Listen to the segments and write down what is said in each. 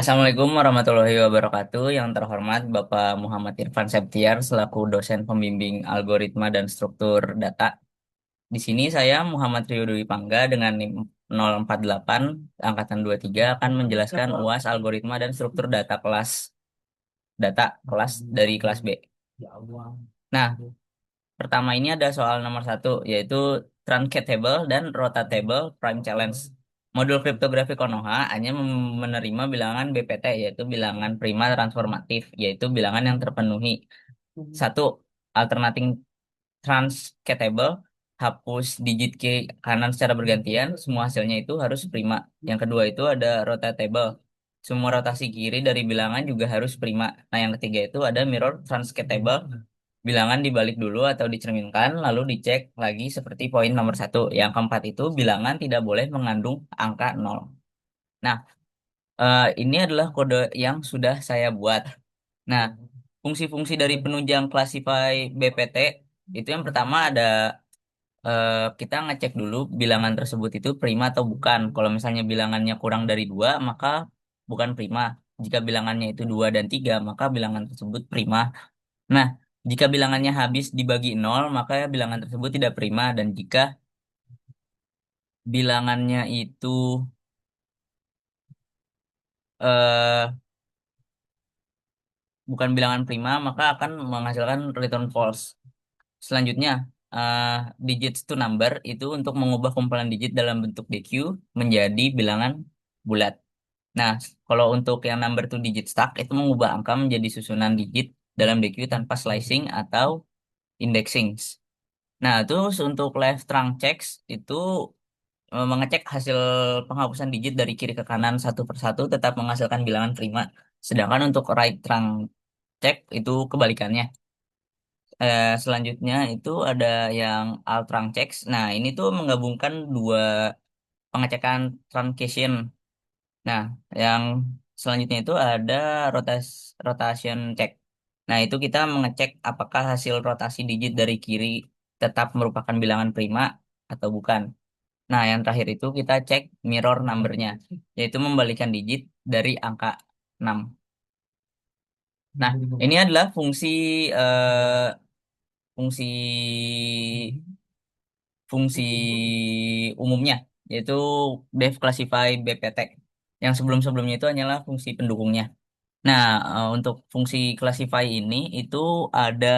Assalamualaikum warahmatullahi wabarakatuh. Yang terhormat Bapak Muhammad Irfan Septiar selaku dosen pembimbing algoritma dan struktur data. Di sini saya Muhammad Rio Dwi Pangga dengan NIM 048 angkatan 23 akan menjelaskan UAS algoritma dan struktur data kelas dari kelas B. Nah, pertama ini ada soal nomor satu, yaitu truncatable dan rotatable prime challenge. Modul kriptografi Konoha hanya menerima bilangan BPT, yaitu bilangan prima transformatif, yaitu bilangan yang terpenuhi. Satu, alternating truncatable, hapus digit kiri kanan secara bergantian, semua hasilnya itu harus prima. Yang kedua itu ada rotatable. Semua rotasi kiri dari bilangan juga harus prima. Nah, yang ketiga itu ada mirror transcatable. Bilangan dibalik dulu atau dicerminkan, lalu dicek lagi seperti poin nomor satu. Yang keempat itu bilangan tidak boleh mengandung angka nol. Nah, ini adalah kode yang sudah saya buat. Nah, fungsi-fungsi dari penunjang classify BPT itu yang pertama ada kita ngecek dulu bilangan tersebut itu prima atau bukan. Kalau misalnya bilangannya kurang dari dua, maka bukan prima. Jika bilangannya itu dua dan tiga, maka bilangan tersebut prima. Nah, jika bilangannya habis dibagi nol, maka bilangan tersebut tidak prima. Dan jika bilangannya itu eh, bukan bilangan prima, maka akan menghasilkan return false. Selanjutnya, eh, digits to number itu untuk mengubah kumpulan digit dalam bentuk DQ menjadi bilangan bulat. Nah, kalau untuk yang number to digit stack itu mengubah angka menjadi susunan digit dalam DQ tanpa slicing atau indexing. Nah, terus untuk left trunk checks itu mengecek hasil penghapusan digit dari kiri ke kanan satu persatu tetap menghasilkan bilangan prima. Sedangkan untuk right trunk check itu kebalikannya. Selanjutnya itu ada yang alt trunk checks. Nah, ini tuh menggabungkan dua pengecekan truncation. Nah, yang selanjutnya itu ada rotation check. Nah, itu kita mengecek apakah hasil rotasi digit dari kiri tetap merupakan bilangan prima atau bukan. Nah, yang terakhir itu kita cek mirror numbernya, yaitu membalikan digit dari angka 6. Nah, ini adalah fungsi fungsi umumnya, yaitu Dev Classify BPT. Yang sebelum-sebelumnya itu hanyalah fungsi pendukungnya. Nah, untuk fungsi classify ini itu ada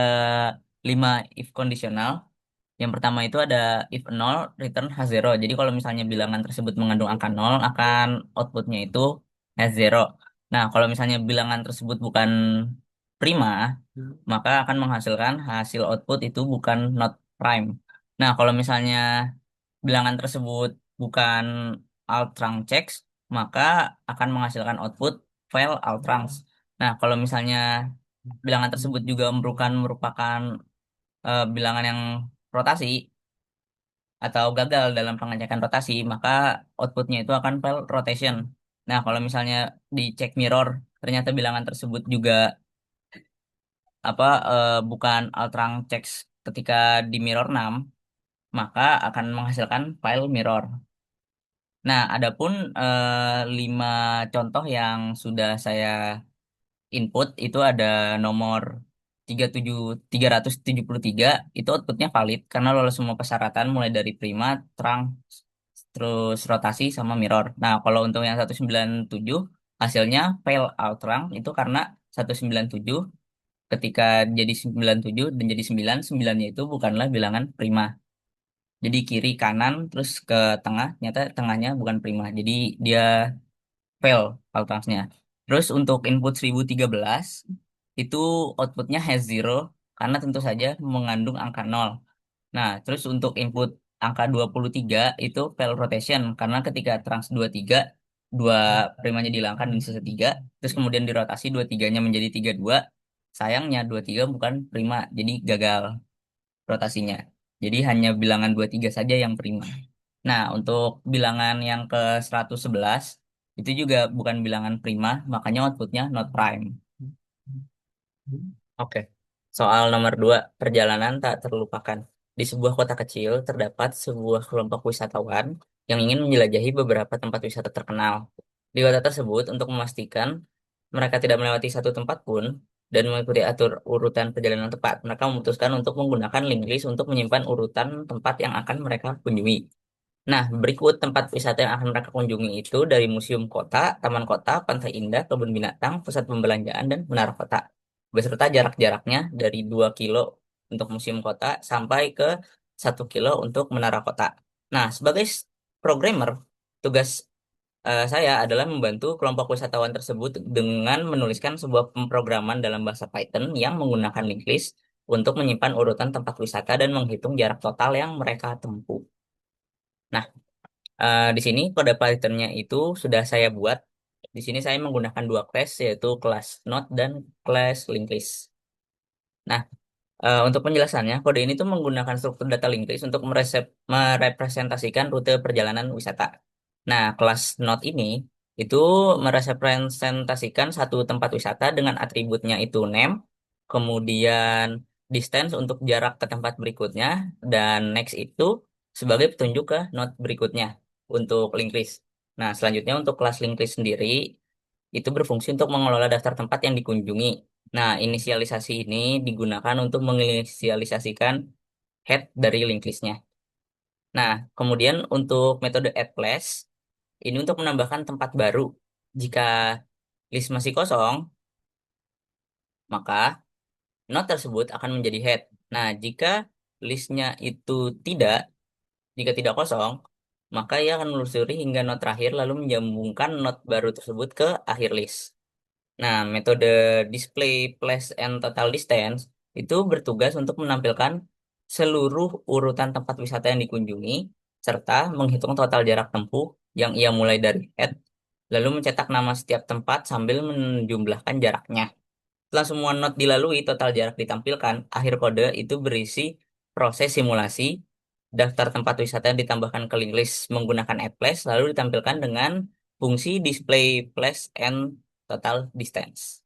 5 if kondisional. Yang pertama itu ada if nol return has zero. Jadi kalau misalnya bilangan tersebut mengandung angka nol, akan outputnya itu has zero. Nah, kalau misalnya bilangan tersebut bukan prima, maka akan menghasilkan hasil output itu bukan not prime. Nah, kalau misalnya bilangan tersebut bukan alt-trunc checks, maka akan menghasilkan output file alt-trunc. Nah, kalau misalnya bilangan tersebut juga merupakan bilangan yang rotasi atau gagal dalam pengecekan rotasi, maka outputnya itu akan file rotation. Nah, kalau misalnya di check mirror ternyata bilangan tersebut juga bukan alt-trunc checks ketika di mirror 6, maka akan menghasilkan file mirror. Nah, adapun 5 contoh yang sudah saya input itu ada nomor 373 itu outputnya valid karena lolos semua persyaratan mulai dari prima, terang, terus rotasi sama mirror. Nah, kalau untuk yang 197 hasilnya fail out terang itu karena 197 ketika jadi 97 dan jadi 9, 9-nya itu bukanlah bilangan prima. Jadi kiri kanan terus ke tengah, ternyata tengahnya bukan prima. Jadi dia fail Caltrans-nya. Terus untuk input 1013 itu outputnya has zero karena tentu saja mengandung angka nol. Nah, terus untuk input angka 23 itu fail rotation karena ketika trans 23 dua primanya dihilangkan dan sisa 3, terus kemudian dirotasi 23-nya menjadi 32. Sayangnya 23 bukan prima, jadi gagal rotasinya. Jadi hanya bilangan 23 saja yang prima. Nah, untuk bilangan yang ke 111 itu juga bukan bilangan prima, makanya outputnya not prime. Oke. Soal nomor 2, perjalanan tak terlupakan. Di sebuah kota kecil terdapat sebuah kelompok wisatawan yang ingin menjelajahi beberapa tempat wisata terkenal. di kota tersebut untuk memastikan mereka tidak melewati satu tempat pun dan mengikuti atur urutan perjalanan tepat. Mereka memutuskan untuk menggunakan link list untuk menyimpan urutan tempat yang akan mereka kunjungi. Nah, berikut tempat wisata yang akan mereka kunjungi itu dari museum kota, taman kota, pantai indah, kebun binatang, pusat pembelanjaan, dan menara kota. Beserta jarak-jaraknya dari 2 kilo untuk museum kota sampai ke 1 kilo untuk menara kota. Nah, sebagai programmer, tugas saya adalah membantu kelompok wisatawan tersebut dengan menuliskan sebuah pemrograman dalam bahasa Python yang menggunakan link list untuk menyimpan urutan tempat wisata dan menghitung jarak total yang mereka tempuh. Nah, di sini kode Python-nya itu sudah saya buat. Di sini saya menggunakan dua class yaitu kelas Node dan kelas Linklist. Nah, untuk penjelasannya, kode ini tuh menggunakan struktur data linked list untuk merepresentasikan rute perjalanan wisata. Nah, kelas Node ini itu merepresentasikan satu tempat wisata dengan atributnya itu name, kemudian distance untuk jarak ke tempat berikutnya, dan next itu sebagai petunjuk ke node berikutnya untuk linked list. Nah, selanjutnya untuk kelas linked list sendiri itu berfungsi untuk mengelola daftar tempat yang dikunjungi. Nah, inisialisasi ini digunakan untuk menginisialisasikan head dari link listnya. Nah, kemudian untuk metode add place, ini untuk menambahkan tempat baru. Jika list masih kosong, maka node tersebut akan menjadi head. Nah, jika listnya itu tidak, jika tidak kosong, maka ia akan menelusuri hingga node terakhir lalu menyambungkan node baru tersebut ke akhir list. Nah, metode display place and total distance itu bertugas untuk menampilkan seluruh urutan tempat wisata yang dikunjungi serta menghitung total jarak tempuh yang ia mulai dari head, lalu mencetak nama setiap tempat sambil menjumlahkan jaraknya. Setelah semua node dilalui, total jarak ditampilkan, akhir kode itu berisi proses simulasi, daftar tempat wisata yang ditambahkan ke link list menggunakan add place, lalu ditampilkan dengan fungsi display place and total distance.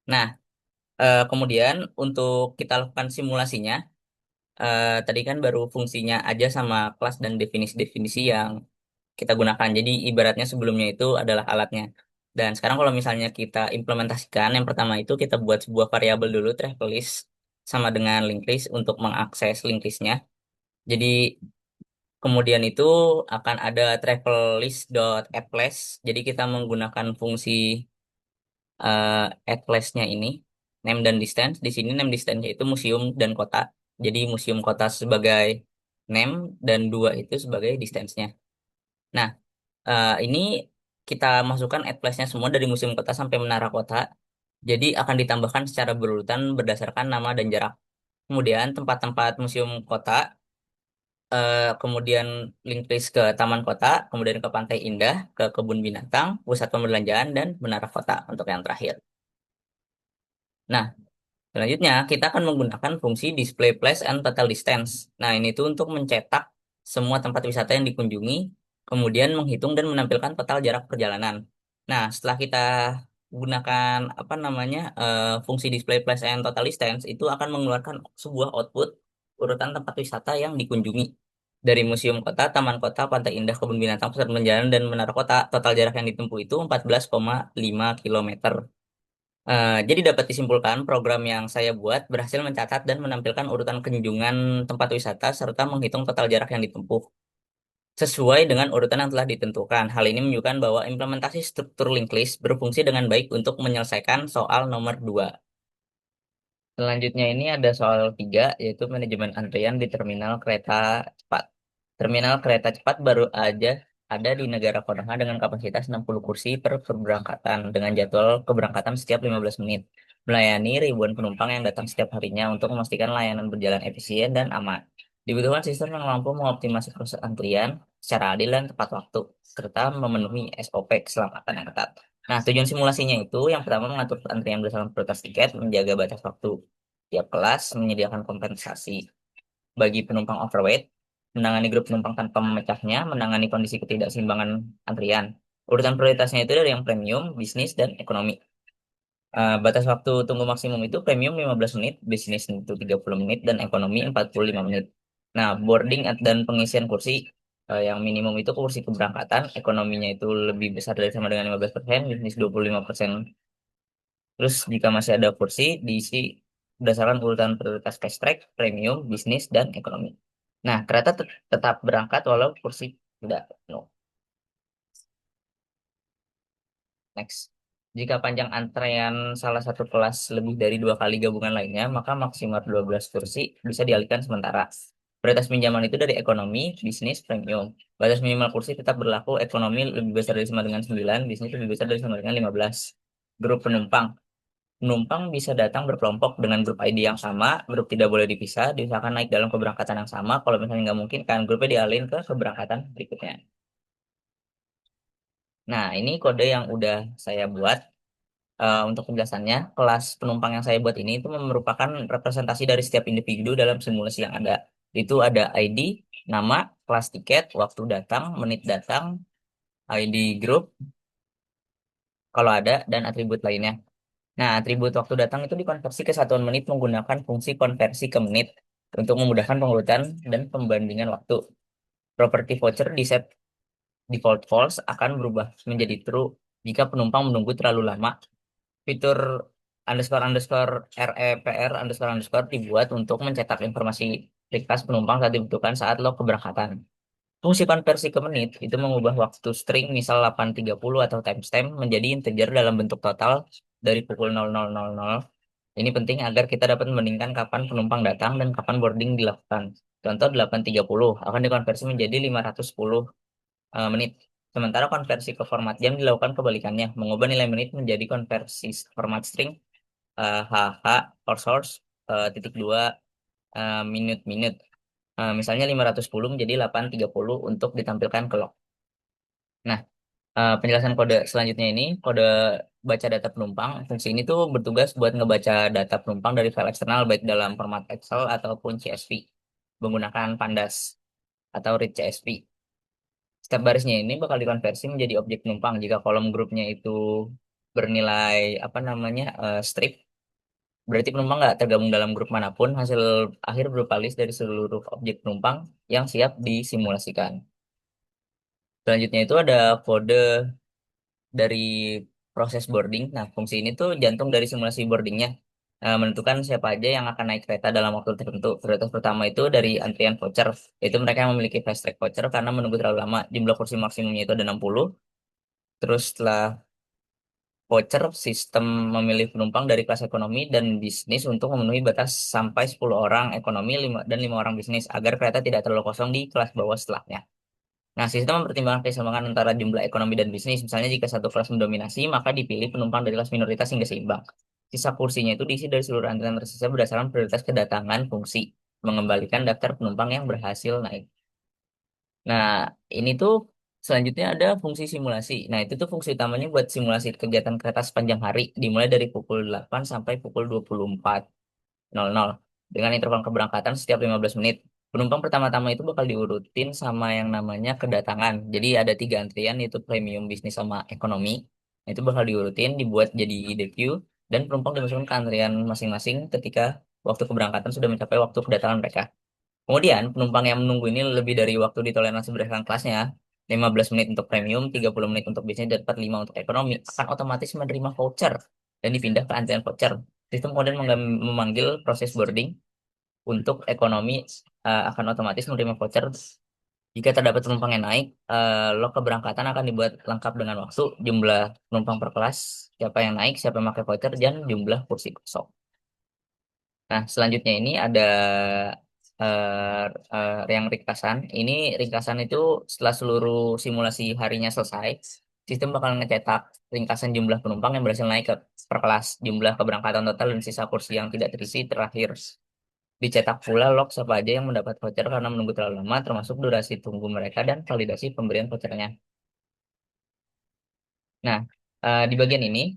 Nah, kemudian untuk kita lakukan simulasinya, tadi kan baru fungsinya aja sama kelas dan definisi-definisi yang kita gunakan. Jadi ibaratnya sebelumnya itu adalah alatnya. Dan sekarang kalau misalnya kita implementasikan, yang pertama itu kita buat sebuah variabel dulu travel list sama dengan link list untuk mengakses link listnya. Jadi kemudian itu akan ada travel list.addPlace. Jadi kita menggunakan fungsi eh add place-nya ini name dan distance. Di sini name distance itu museum dan kota. Jadi museum kota sebagai name dan dua itu sebagai distance-nya. Nah, ini kita masukkan add place-nya semua dari museum kota sampai menara kota. Jadi akan ditambahkan secara berurutan berdasarkan nama dan jarak. Kemudian tempat-tempat museum kota, kemudian link list ke taman kota, kemudian ke pantai indah, ke kebun binatang, pusat pembelanjaan, dan menara kota untuk yang terakhir. Nah, selanjutnya, kita akan menggunakan fungsi display place and total distance. Nah, ini tuh untuk mencetak semua tempat wisata yang dikunjungi, kemudian menghitung dan menampilkan total jarak perjalanan. Nah, setelah kita gunakan apa namanya fungsi display place and total distance, itu akan mengeluarkan sebuah output urutan tempat wisata yang dikunjungi. Dari museum kota, taman kota, pantai indah, kebun binatang, pusat perbelanjaan, dan menara kota, total jarak yang ditempuh itu 14,5 kilometer. Jadi dapat disimpulkan program yang saya buat berhasil mencatat dan menampilkan urutan kunjungan tempat wisata serta menghitung total jarak yang ditempuh sesuai dengan urutan yang telah ditentukan. Hal ini menunjukkan bahwa implementasi struktur linked list berfungsi dengan baik untuk menyelesaikan soal nomor 2. Selanjutnya ini ada soal 3 yaitu manajemen antrian di terminal kereta cepat. Terminal kereta cepat baru aja ada di negara Konoha dengan kapasitas 60 kursi per keberangkatan dengan jadwal keberangkatan setiap 15 menit. Melayani ribuan penumpang yang datang setiap harinya untuk memastikan layanan berjalan efisien dan aman. Dibutuhkan sistem yang mampu mengoptimasi proses antrian secara adil dan tepat waktu, serta memenuhi SOP keselamatan yang ketat. Nah, tujuan simulasinya itu yang pertama mengatur antrian berdasarkan prioritas tiket, menjaga batas waktu tiap kelas, menyediakan kompensasi bagi penumpang overweight, menangani grup penumpang tanpa memecahnya, menangani kondisi ketidakseimbangan antrian. Urutan prioritasnya itu dari yang premium, bisnis, dan ekonomi. Batas waktu tunggu maksimum itu premium 15 menit, bisnis itu 30 menit, dan ekonomi 45 menit. Nah, boarding dan pengisian kursi. Yang minimum itu kursi keberangkatan, ekonominya itu lebih besar dari sama dengan 15%, bisnis 25%. Terus jika masih ada kursi, diisi berdasarkan urutan prioritas fast track, premium, bisnis, dan ekonomi. Nah, kereta tetap berangkat walau kursi tidak penuh. Next. Jika panjang antrean salah satu kelas lebih dari 2 kali gabungan lainnya, maka maksimal 12 kursi bisa dialihkan sementara. Prioritas pinjaman itu dari ekonomi, bisnis, premium. Batas minimal kursi tetap berlaku, ekonomi lebih besar dari sama dengan 9, bisnis lebih besar dari sama dengan 15. Grup penumpang. Penumpang bisa datang berkelompok dengan grup ID yang sama, grup tidak boleh dipisah, diusahakan naik dalam keberangkatan yang sama. Kalau misalnya nggak mungkin, kan grupnya dialihin ke keberangkatan berikutnya. Nah, ini kode yang udah saya buat. Untuk penjelasannya, kelas penumpang yang saya buat ini itu merupakan representasi dari setiap individu dalam simulasi yang ada. Itu ada ID, nama, kelas tiket, waktu datang, menit datang, ID grup kalau ada, dan atribut lainnya. Nah, atribut waktu datang itu dikonversi ke satuan menit menggunakan fungsi konversi ke menit untuk memudahkan pengurutan dan pembandingan waktu. Property voucher di set default false akan berubah menjadi true jika penumpang menunggu terlalu lama. Fitur underscore underscore REPR underscore underscore dibuat untuk mencetak informasi request penumpang saat dibutuhkan saat log keberangkatan. Fungsi konversi ke menit itu mengubah waktu string misal 8.30 atau timestamp menjadi integer dalam bentuk total dari pukul 00.00. Ini penting agar kita dapat membandingkan kapan penumpang datang dan kapan boarding dilakukan. Contoh 8.30 akan dikonversi menjadi 510 menit. Sementara konversi ke format jam dilakukan kebalikannya, mengubah nilai menit menjadi konversi format string HH or source titik dua minute-minute. Misalnya 510 menjadi 8.30 untuk ditampilkan ke log. Nah, penjelasan kode selanjutnya ini, kode baca data penumpang. Fungsi ini tuh bertugas buat ngebaca data penumpang dari file eksternal baik dalam format Excel ataupun CSV menggunakan Pandas atau read CSV. Setiap barisnya ini bakal dikonversi menjadi objek penumpang jika kolom grupnya itu bernilai apa namanya strip. Berarti penumpang nggak tergabung dalam grup manapun. Hasil akhir berupa list dari seluruh objek penumpang yang siap disimulasikan. Selanjutnya itu ada kode dari proses boarding. Nah, fungsi ini tuh jantung dari simulasi boardingnya. Menentukan siapa aja yang akan naik kereta dalam waktu tertentu. Prioritas pertama itu dari antrian voucher. Itu mereka yang memiliki fast track voucher karena menunggu terlalu lama. Jumlah kursi maksimumnya itu ada 60. Terus setelah voucher, sistem memilih penumpang dari kelas ekonomi dan bisnis untuk memenuhi batas sampai 10 orang ekonomi dan 5 orang bisnis agar kereta tidak terlalu kosong di kelas bawah setelahnya. Nah, sistem mempertimbangkan keseimbangan antara jumlah ekonomi dan bisnis. Misalnya jika satu kelas mendominasi, maka dipilih penumpang dari kelas minoritas hingga seimbang. Sisa kursinya itu diisi dari seluruh antrian tersisa berdasarkan prioritas kedatangan fungsi, mengembalikan daftar penumpang yang berhasil naik. Nah, ini tuh selanjutnya ada fungsi simulasi. Nah, itu tuh fungsi utamanya buat simulasi kegiatan kereta sepanjang hari, dimulai dari pukul 8 sampai pukul 24.00 dengan interval keberangkatan setiap 15 menit. Penumpang pertama-tama itu bakal diurutin sama yang namanya kedatangan. Jadi ada 3 antrian yaitu premium, bisnis, sama ekonomi. Nah, itu bakal diurutin, dibuat jadi the queue, dan penumpang dimasukkan ke antrian masing-masing ketika waktu keberangkatan sudah mencapai waktu kedatangan mereka. Kemudian, penumpang yang menunggu ini lebih dari waktu ditoleransi berdasarkan kelasnya, 15 menit untuk premium, 30 menit untuk bisnis, dan 45 untuk ekonomi, akan otomatis menerima voucher dan dipindah ke antrian voucher. Sistem kemudian memanggil proses boarding untuk ekonomi akan otomatis menerima voucher. Jika terdapat penumpang yang naik, log keberangkatan akan dibuat lengkap dengan waktu, jumlah penumpang per kelas, siapa yang naik, siapa yang pakai voucher, dan jumlah kursi kosong. Nah, selanjutnya ini ada yang ringkasan. Ini ringkasan itu setelah seluruh simulasi harinya selesai, sistem bakal ngecetak ringkasan jumlah penumpang yang berhasil naik ke per kelas, jumlah keberangkatan total dan sisa kursi yang tidak terisi terakhir. Dicetak pula log siapa aja yang mendapat voucher karena menunggu terlalu lama, termasuk durasi tunggu mereka dan validasi pemberian vouchernya. Nah, di bagian ini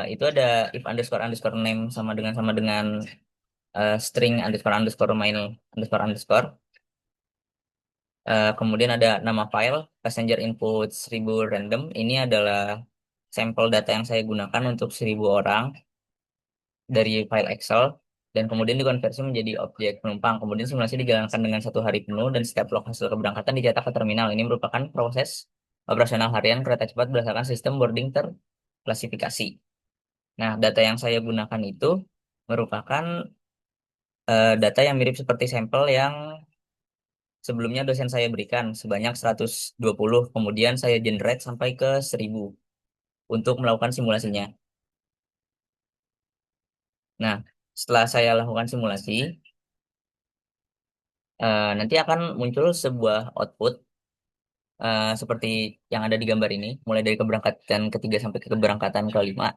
itu ada if underscore underscore name sama dengan string underscore underscore main underscore underscore. Kemudian ada nama file passenger input 1000 random. Ini adalah sampel data yang saya gunakan untuk 1000 orang dari file Excel. dan kemudian dikonversi menjadi objek penumpang. Kemudian simulasi dijalankan dengan 1 hari penuh dan setiap log hasil keberangkatan dicetak ke terminal. Ini merupakan proses operasional harian kereta cepat berdasarkan sistem boarding terklasifikasi. Nah, data yang saya gunakan itu merupakan data yang mirip seperti sampel yang sebelumnya dosen saya berikan sebanyak 120, kemudian saya generate sampai ke 1000 untuk melakukan simulasinya. Nah, setelah saya lakukan simulasi, nanti akan muncul sebuah output seperti yang ada di gambar ini, mulai dari keberangkatan ketiga sampai ke keberangkatan kelima.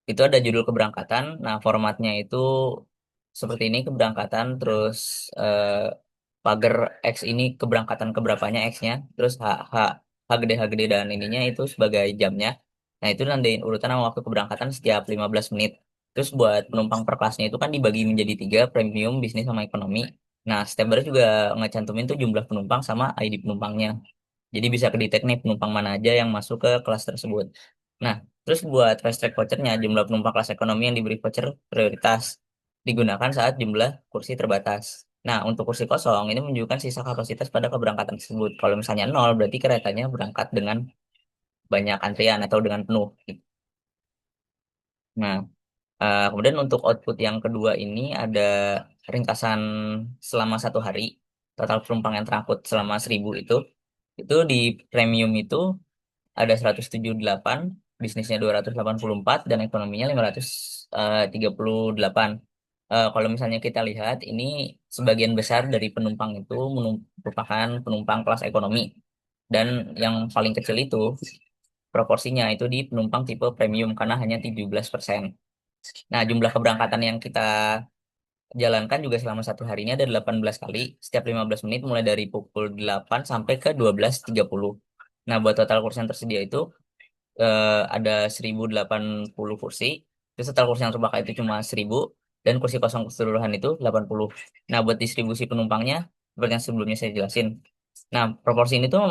Itu ada judul keberangkatan. Nah, formatnya itu seperti ini keberangkatan, terus pagar X ini keberangkatan keberapanya X-nya, terus H gede H gede dan ininya itu sebagai jamnya. Nah, itu nandain urutan sama waktu keberangkatan setiap 15 menit. Terus buat penumpang per kelasnya itu kan dibagi menjadi tiga, premium, bisnis, sama ekonomi. Nah, setiap baris juga ngecantumin tuh jumlah penumpang sama ID penumpangnya. Jadi bisa kedetek nih penumpang mana aja yang masuk ke kelas tersebut. Nah, terus buat fast track vouchernya, jumlah penumpang kelas ekonomi yang diberi voucher prioritas digunakan saat jumlah kursi terbatas. Nah, untuk kursi kosong ini menunjukkan sisa kapasitas pada keberangkatan tersebut. Kalau misalnya nol, berarti keretanya berangkat dengan banyak antrian atau dengan penuh. Nah, kemudian untuk output yang kedua ini ada ringkasan selama 1 hari. Total penumpang yang terangkut selama 1000 itu di premium itu ada 178, bisnisnya 284, dan ekonominya 538. Kalau misalnya kita lihat, ini sebagian besar dari penumpang itu merupakan penumpang kelas ekonomi. Dan yang paling kecil itu proporsinya itu di penumpang tipe premium karena hanya 17%. Nah, jumlah keberangkatan yang kita jalankan juga selama 1 hari ini ada 18 kali, setiap 15 menit mulai dari pukul 8 sampai ke 12.30. Nah, buat total kursi yang tersedia itu ada 1080 kursi. Terus total kursi yang terpakai itu cuma 1000 dan kursi kosong keseluruhan itu 80. Nah, buat distribusi penumpangnya seperti yang sebelumnya saya jelasin. Nah, proporsi ini tuh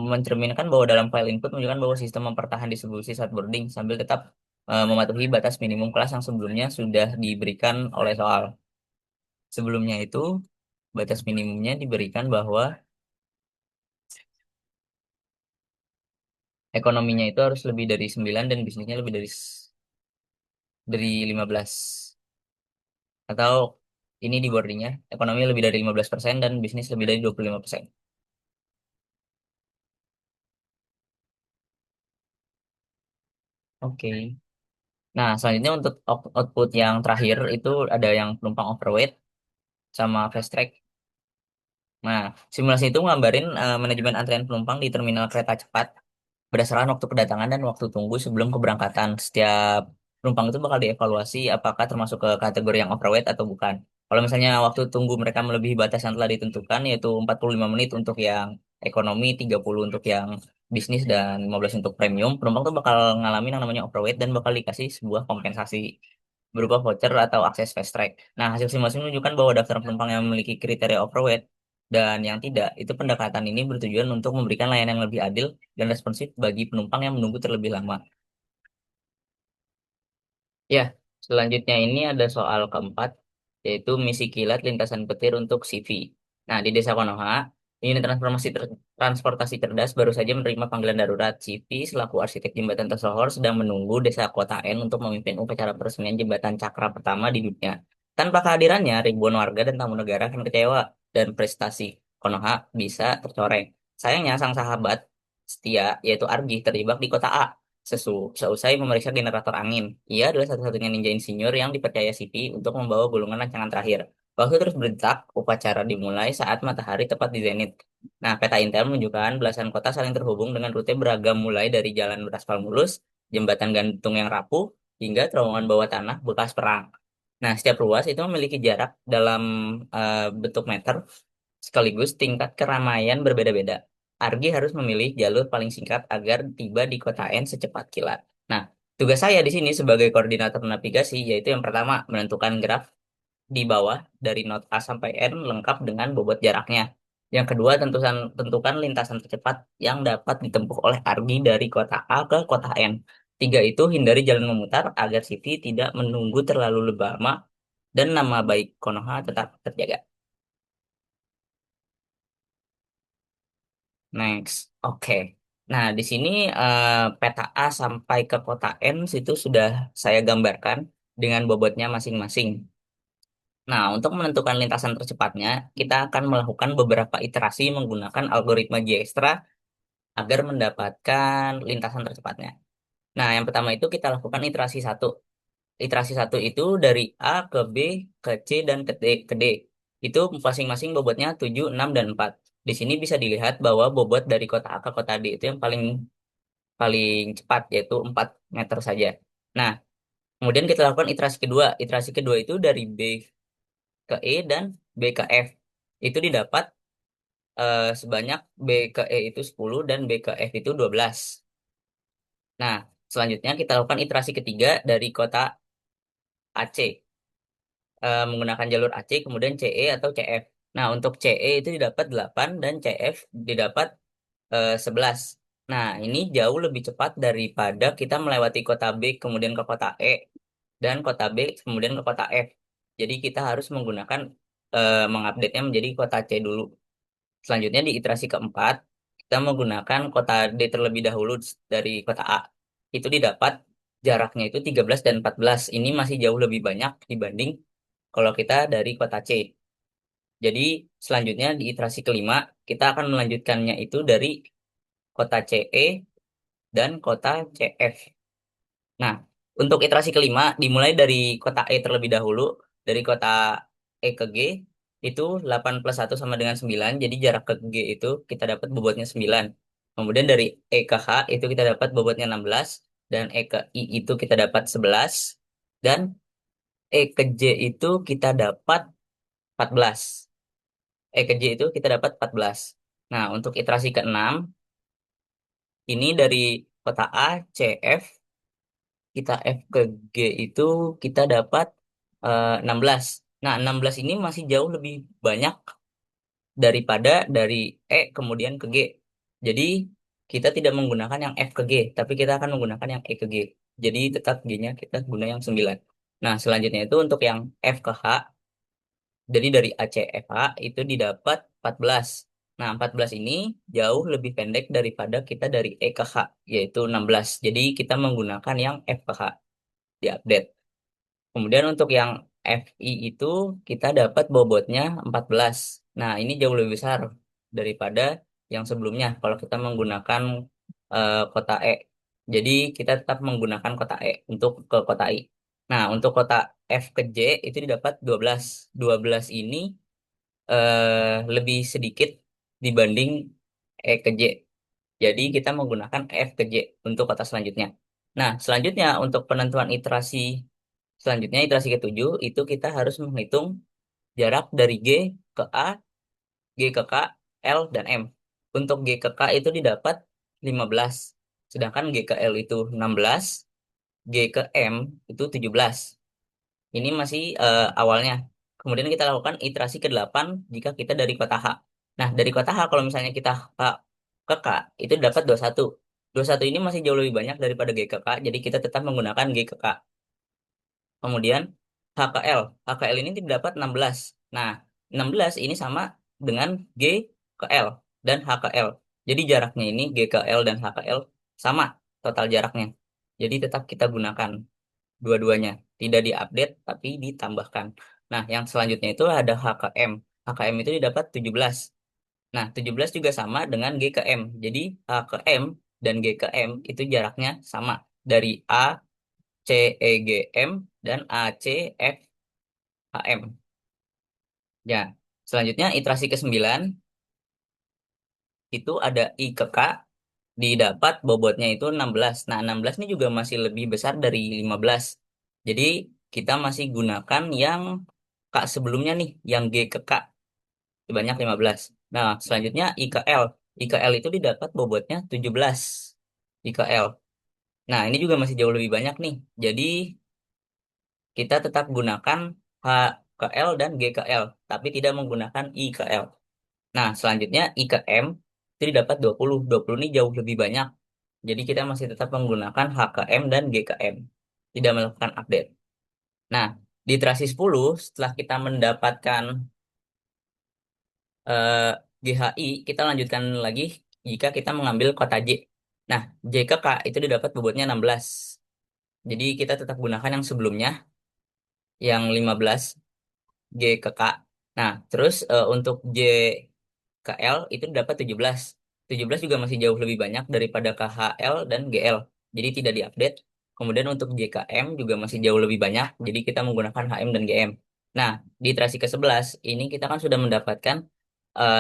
mencerminkan bahwa dalam file input menunjukkan bahwa sistem mempertahan distribusi saat boarding sambil tetap mematuhi batas minimum kelas yang sebelumnya sudah diberikan oleh soal. Sebelumnya itu batas minimumnya diberikan bahwa ekonominya itu harus lebih dari 9 dan bisnisnya lebih dari 15. Atau ini di boardingnya, ekonomi lebih dari 15% dan bisnis lebih dari 25%. Oke. Nah, selanjutnya untuk output yang terakhir itu ada yang penumpang overweight sama fast track. Nah, simulasi itu nggambarin manajemen antrean penumpang di terminal kereta cepat berdasarkan waktu kedatangan dan waktu tunggu sebelum keberangkatan. Setiap penumpang itu bakal dievaluasi apakah termasuk ke kategori yang overweight atau bukan. Kalau misalnya waktu tunggu mereka melebihi batas yang telah ditentukan, yaitu 45 menit untuk yang ekonomi, 30 untuk yang bisnis, dan 15 untuk premium, penumpang tuh bakal ngalamin yang namanya overweight dan bakal dikasih sebuah kompensasi berupa voucher atau akses fast track. Nah, hasil simulasi menunjukkan bahwa daftar penumpang yang memiliki kriteria overweight dan yang tidak, itu pendekatan ini bertujuan untuk memberikan layanan yang lebih adil dan responsif bagi penumpang yang menunggu terlebih lama. Ya, selanjutnya ini ada soal keempat, yaitu misi kilat lintasan petir untuk CV. Nah, di Desa Konoha, unit transportasi cerdas baru saja menerima panggilan darurat. CV selaku arsitek jembatan tersohor sedang menunggu Desa Kota N untuk memimpin upacara peresmian jembatan Cakra pertama di dunia. Tanpa kehadirannya, ribuan warga dan tamu negara akan kecewa dan prestasi Konoha bisa tercoreng. Sayangnya, sang sahabat setia, yaitu Argi, terjebak di kota A. Seusai memeriksa generator angin, ia adalah satu-satunya ninja insinyur yang dipercaya CV untuk membawa golongan rancangan terakhir. Waktu terus berdetak, upacara dimulai saat matahari tepat di zenit. Nah, peta Intel menunjukkan belasan kota saling terhubung dengan rute beragam mulai dari jalan beraspal mulus, jembatan gantung yang rapuh, hingga terowongan bawah tanah bekas perang. Nah, setiap ruas itu memiliki jarak dalam bentuk meter, sekaligus tingkat keramaian berbeda-beda. Argi harus memilih jalur paling singkat agar tiba di kota N secepat kilat. Nah, tugas saya di sini sebagai koordinator navigasi yaitu yang pertama menentukan graf di bawah dari not A sampai N lengkap dengan bobot jaraknya. Yang kedua, tentukan lintasan tercepat yang dapat ditempuh oleh Argi dari kota A ke kota N. Tiga itu, hindari jalan memutar agar Siti tidak menunggu terlalu lama dan nama baik Konoha tetap terjaga. Next, oke. Nah, di sini peta A sampai ke kota N situ sudah saya gambarkan dengan bobotnya masing-masing. Nah, untuk menentukan lintasan tercepatnya, kita akan melakukan beberapa iterasi menggunakan algoritma Dijkstra agar mendapatkan lintasan tercepatnya. Nah, yang pertama itu kita lakukan iterasi satu. Iterasi satu itu dari A ke B, ke C, dan ke D. Itu masing-masing bobotnya 7, 6, dan 4. Di sini bisa dilihat bahwa bobot dari kota A ke kota D itu yang paling paling cepat, yaitu 4 meter saja. Nah, kemudian kita lakukan iterasi kedua. Iterasi kedua itu dari B ke E dan B ke F. Itu didapat sebanyak B ke E itu 10 dan B ke F itu 12. Nah, selanjutnya kita lakukan iterasi ketiga dari kota AC, menggunakan jalur AC kemudian CE atau CF. Nah, untuk CE itu didapat 8 dan CF didapat 11. Nah, ini jauh lebih cepat daripada kita melewati kota B kemudian ke kota E dan kota B kemudian ke kota F. Jadi kita harus menggunakan mengupdate-nya menjadi kota C dulu. Selanjutnya di iterasi keempat, kita menggunakan kota D terlebih dahulu dari kota A. Itu didapat jaraknya itu 13 dan 14. Ini masih jauh lebih banyak dibanding kalau kita dari kota C. Jadi selanjutnya di iterasi kelima, kita akan melanjutkannya itu dari kota CE dan kota CF. Nah, untuk iterasi kelima dimulai dari kota E terlebih dahulu, dari kota E ke G itu 8 plus 1 sama dengan 9, jadi jarak ke G itu kita dapat bobotnya 9. Kemudian dari E ke H itu kita dapat bobotnya 16, dan E ke I itu kita dapat 11, dan E ke J itu kita dapat 14. E ke J itu kita dapat 14. Nah, untuk iterasi keenam ini dari kota A, CF, kita F ke G itu kita dapat 16. Nah, 16 ini masih jauh lebih banyak daripada dari E kemudian ke G. Jadi, kita tidak menggunakan yang F ke G, tapi kita akan menggunakan yang E ke G. Jadi, tetap G-nya kita guna yang 9. Nah, selanjutnya itu untuk yang F ke H, jadi dari ACFA itu didapat 14. Nah, 14 ini jauh lebih pendek daripada kita dari E ke H, yaitu 16. Jadi, kita menggunakan yang F ke H diupdate. Kemudian untuk yang FI itu kita dapat bobotnya 14. Nah, ini jauh lebih besar daripada yang sebelumnya kalau kita menggunakan kota E. Jadi kita tetap menggunakan kota E untuk ke kota I. Nah, untuk kota F ke J itu didapat 12. 12 ini lebih sedikit dibanding E ke J. Jadi kita menggunakan F ke J untuk kota selanjutnya. Nah, selanjutnya untuk penentuan iterasi selanjutnya, iterasi ketujuh, itu kita harus menghitung jarak dari G ke A, G ke K, L, dan M. Untuk G ke K itu didapat 15, sedangkan G ke L itu 16, G ke M itu 17. Ini masih awalnya. Kemudian kita lakukan iterasi ke-8 jika kita dari kota H. Nah, dari kota H kalau misalnya kita H ke K, itu dapat 21. 21 ini masih jauh lebih banyak daripada G ke K, jadi kita tetap menggunakan G ke K. Kemudian HKL. HKL ini dapat 16. Nah, 16 ini sama dengan G ke L dan HKL. Jadi jaraknya ini G ke L dan HKL sama total jaraknya. Jadi tetap kita gunakan dua-duanya. Tidak diupdate tapi ditambahkan. Nah, yang selanjutnya itu ada HKM. HKM itu didapat 17. Nah, 17 juga sama dengan G ke M. Jadi H ke M dan G ke M itu jaraknya sama dari A CEGM dan ACFHM. Ya, selanjutnya iterasi ke-9 itu ada I ke K, didapat bobotnya itu 16. Nah, 16 ini juga masih lebih besar dari 15. Jadi kita masih gunakan yang K sebelumnya nih, yang G ke K sebanyak 15. Nah, selanjutnya I ke L. I ke L itu didapat bobotnya 17. I ke L. Nah, ini juga masih jauh lebih banyak nih. Jadi kita tetap gunakan H ke L dan G ke L, tapi tidak menggunakan I ke L. Nah, selanjutnya I ke M itu didapat 20. 20 ini jauh lebih banyak. Jadi kita masih tetap menggunakan H ke M dan G ke M. Tidak melakukan update. Nah, Di iterasi 10, setelah kita mendapatkan eh, GHI, kita lanjutkan lagi jika kita mengambil kota J. Nah, J ke K itu didapat bobotnya 16. Jadi kita tetap gunakan yang sebelumnya, yang 15 G ke K. Nah, terus untuk J ke L itu dapat 17. 17 juga masih jauh lebih banyak daripada KHL dan GL. Jadi tidak diupdate. Kemudian untuk JKM juga masih jauh lebih banyak. Jadi kita menggunakan HM dan GM. Nah, di iterasi ke-11 ini kita kan sudah mendapatkan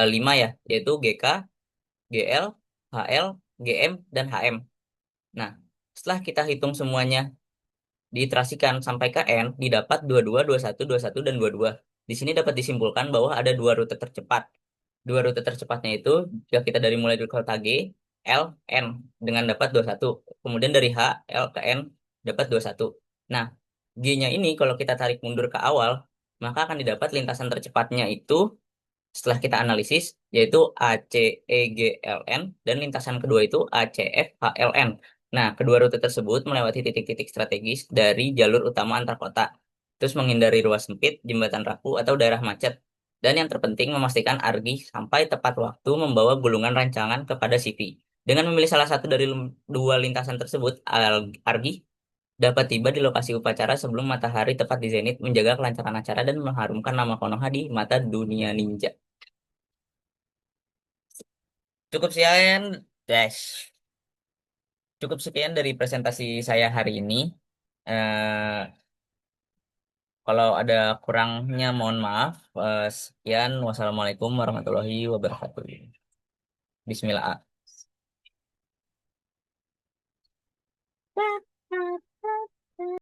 5 ya, yaitu GK, GL, HL, GM, dan HM. Nah, setelah kita hitung semuanya diiterasikan sampai ke N, didapat 22, 21, 21, dan 22. Di sini dapat disimpulkan bahwa ada dua rute tercepat. Dua rute tercepatnya itu, jika kita dari mulai dari kota G, L, N, dengan dapat 21. Kemudian dari H, L ke N, dapat 21. Nah, G-nya ini kalau kita tarik mundur ke awal, maka akan didapat lintasan tercepatnya itu setelah kita analisis, yaitu ACEGLN, dan lintasan kedua itu ACFHLN. Nah, kedua rute tersebut melewati titik-titik strategis dari jalur utama antar kota, terus menghindari ruas sempit, jembatan rapuh, atau daerah macet. Dan yang terpenting, memastikan Argi sampai tepat waktu membawa gulungan rancangan kepada CV. Dengan memilih salah satu dari dua lintasan tersebut, Argi dapat tiba di lokasi upacara sebelum matahari tepat di zenit, menjaga kelancaran acara dan mengharumkan nama Konoha di mata dunia ninja. Cukup sekian, Dash. Cukup sekian dari presentasi saya hari ini. Eh, Kalau ada kurangnya mohon maaf. Sekian, wassalamualaikum warahmatullahi wabarakatuh. Bismillah.